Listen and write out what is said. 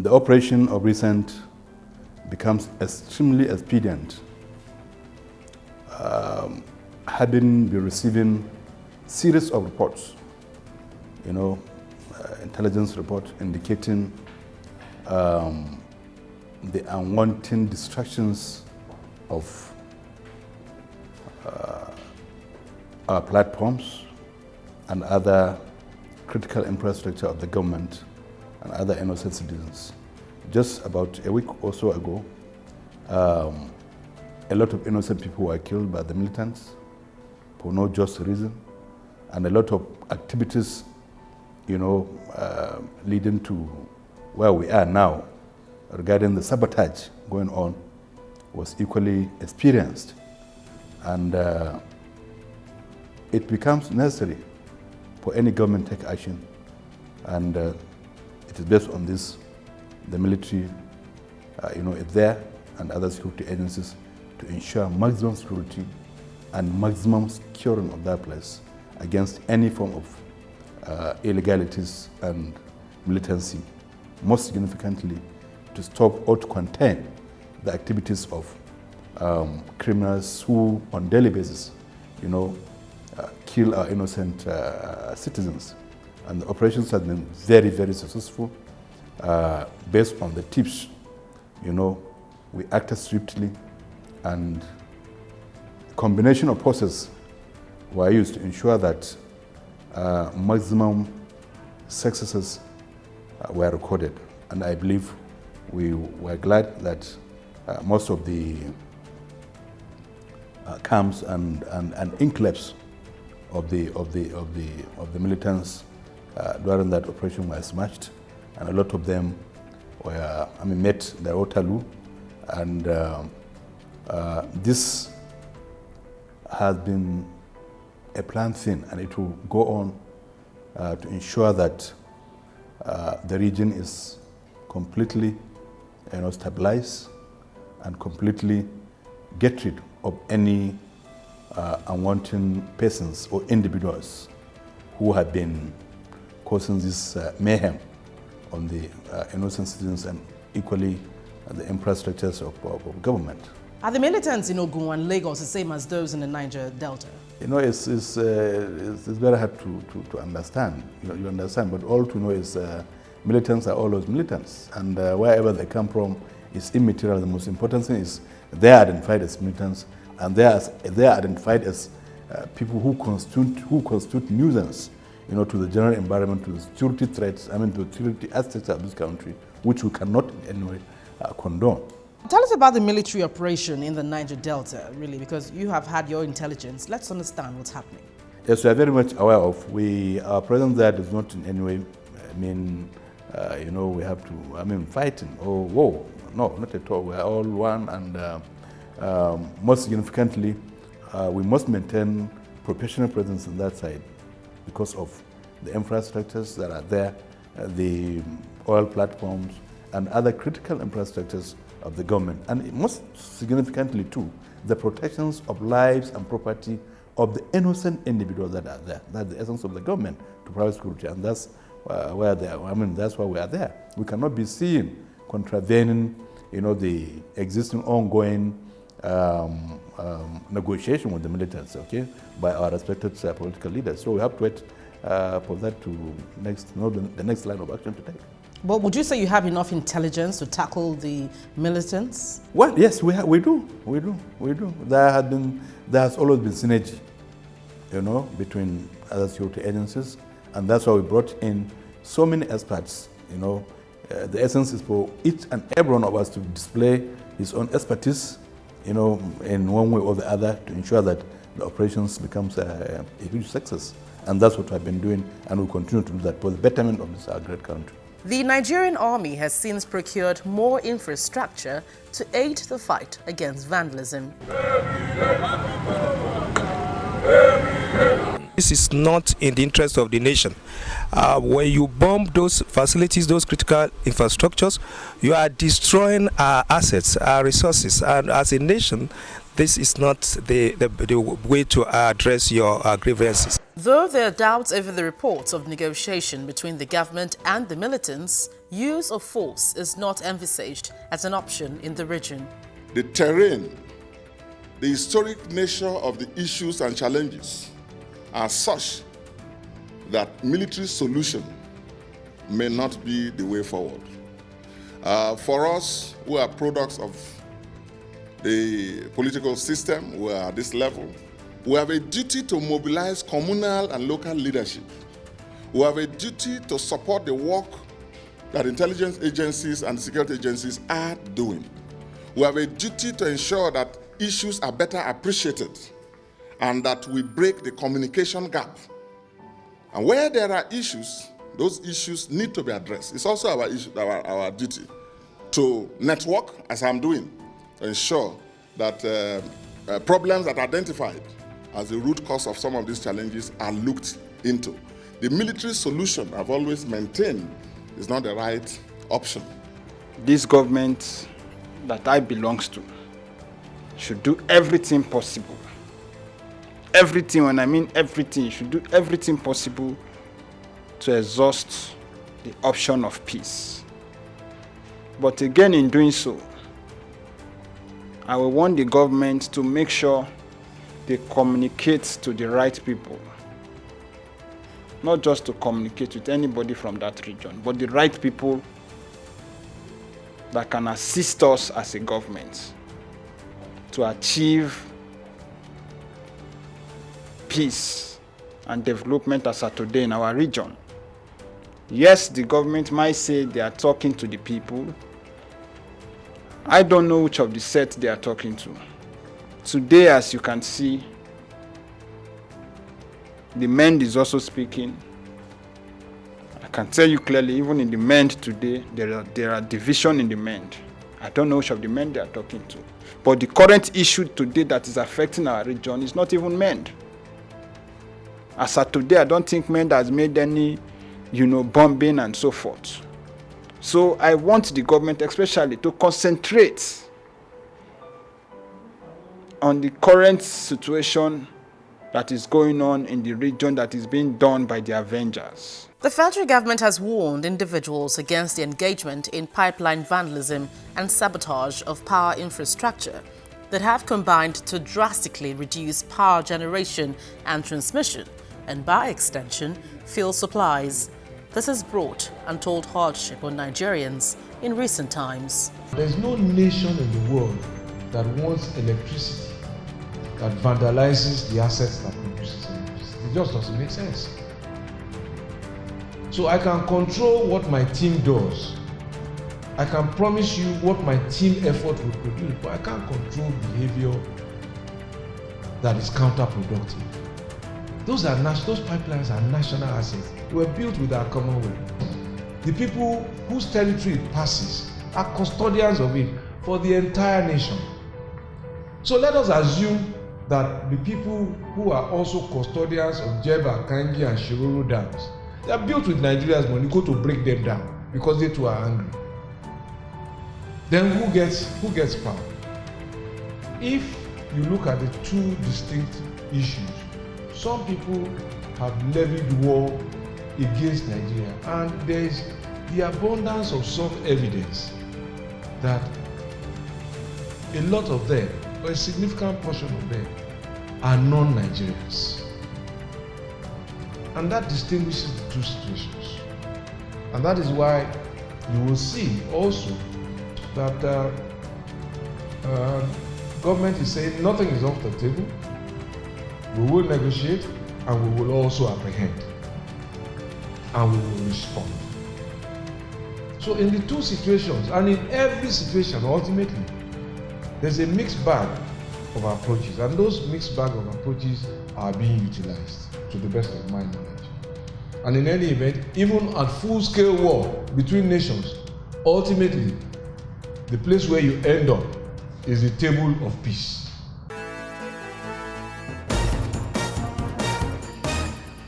The operation of recent becomes extremely expedient, having been receiving series of reports, intelligence report indicating the unwanted distractions of our platforms and other critical infrastructure of the government and other innocent citizens. Just about a week or so ago, a lot of innocent people were killed by the militants for no just reason, and a lot of activities, leading to where we are now regarding the sabotage going on was equally experienced. And it becomes necessary for any government to take action, and it is based on this the military is there and other security agencies to ensure maximum security and maximum securing of that place against any form of illegalities and militancy, most significantly to stop or to contain the activities of criminals who on daily basis kill our innocent citizens. And the operations have been very, very successful. Based on the tips, we acted swiftly, and combination of forces were used to ensure that maximum successes were recorded. And I believe we were glad that most of the camps and enclaves of the militants during that operation were smashed, and a lot of them were, met their Waterloo, and this has been a planned thing, and it will go on to ensure that the region is completely stabilized and completely get rid of any unwanted persons or individuals who have been causing this mayhem on the innocent citizens and equally the infrastructures of government. Are the militants in Ogun and Lagos the same as those in the Niger Delta? It's very hard to understand. You understand, but all to know is militants are always militants, and wherever they come from is immaterial. The most important thing is they are identified as militants, and they are identified as people who constitute nuisance, to the general environment, to the security threats, to the security aspects of this country, which we cannot in any way condone. Tell us about the military operation in the Niger Delta, really, because you have had your intelligence. Let's understand what's happening. Yes, we are very much aware of. Our presence there does not in any way mean, we have to, fighting or war. No, not at all. We are all one, and most significantly, we must maintain professional presence on that side because of the infrastructures that are there, the oil platforms, and other critical infrastructures of the government. And most significantly too, the protections of lives and property of the innocent individuals that are there. That's the essence of the government to provide security, and that's where they are. That's why we are there. We cannot be seen contravening, the existing ongoing negotiation with the militants, by our respected political leaders. So we have to wait for that to the next line of action to take. But would you say you have enough intelligence to tackle the militants? Well, yes, we do. There has always been synergy, between other security agencies, and that's why we brought in so many experts. The essence is for each and every one of us to display his own expertise, in one way or the other, to ensure that the operations becomes a huge success. And that's what I've been doing, and we'll continue to do that for the betterment of this our great country. The Nigerian army has since procured more infrastructure to aid the fight against vandalism. This is not in the interest of the nation. When you bomb those facilities, those critical infrastructures, you are destroying our assets, our resources, and as a nation, this is not the way to address your grievances. Though there are doubts over the reports of negotiation between the government and the militants, use of force is not envisaged as an option in the region. The terrain, the historic nature of the issues and challenges are such that military solution may not be the way forward. For us, who are products of the political system, who are at this level, we have a duty to mobilize communal and local leadership. We have a duty to support the work that intelligence agencies and security agencies are doing. We have a duty to ensure that issues are better appreciated and that we break the communication gap. And where there are issues, those issues need to be addressed. It's also our duty to network, as I'm doing, to ensure that problems that are identified as the root cause of some of these challenges are looked into. The military solution, I've always maintained, is not the right option. This government that I belong to should do everything possible. Everything, when I mean everything, should do everything possible to exhaust the option of peace. But again, in doing so, I will want the government to make sure they communicate to the right people. Not just to communicate with anybody from that region, but the right people that can assist us as a government to achieve peace and development as of today in our region. Yes, the government might say they are talking to the people. I don't know which of the set they are talking to. Today, as you can see, the MEND is also speaking. I can tell you clearly, even in the MEND today, there are division in the MEND. I don't know which of the MEND they are talking to. But the current issue today that is affecting our region is not even MEND. As of today, I don't think MEND has made any, bombing and so forth. So I want the government especially to concentrate on the current situation that is going on in the region that is being done by the Avengers. The federal government has warned individuals against the engagement in pipeline vandalism and sabotage of power infrastructure that have combined to drastically reduce power generation and transmission, and by extension, fuel supplies. This has brought untold hardship on Nigerians in recent times. There's no nation in the world that wants electricity that vandalizes the assets that produces electricity. It just doesn't make sense. So I can control what my team does. I can promise you what my team effort will produce, but I can't control behavior that is counterproductive. Those pipelines are national assets. They were built with our commonwealth. The people whose territory it passes are custodians of it for the entire nation. So let us assume that the people who are also custodians of Jeba, Kangi and Shiroro dams, they are built with Nigeria's money, go to break them down because they too are angry. Then who gets power? If you look at the two distinct issues, some people have levied war against Nigeria, and there is the abundance of some evidence that a lot of them, or a significant portion of them, are non-Nigerians. And that distinguishes the two situations. And that is why you will see also that government is saying nothing is off the table. We will negotiate and we will also apprehend. And we will respond. So in the two situations, and in every situation ultimately, there's a mixed bag of approaches, and those mixed bag of approaches are being utilized to the best of my knowledge. And in any event, even at full-scale war between nations, ultimately, the place where you end up is the table of peace.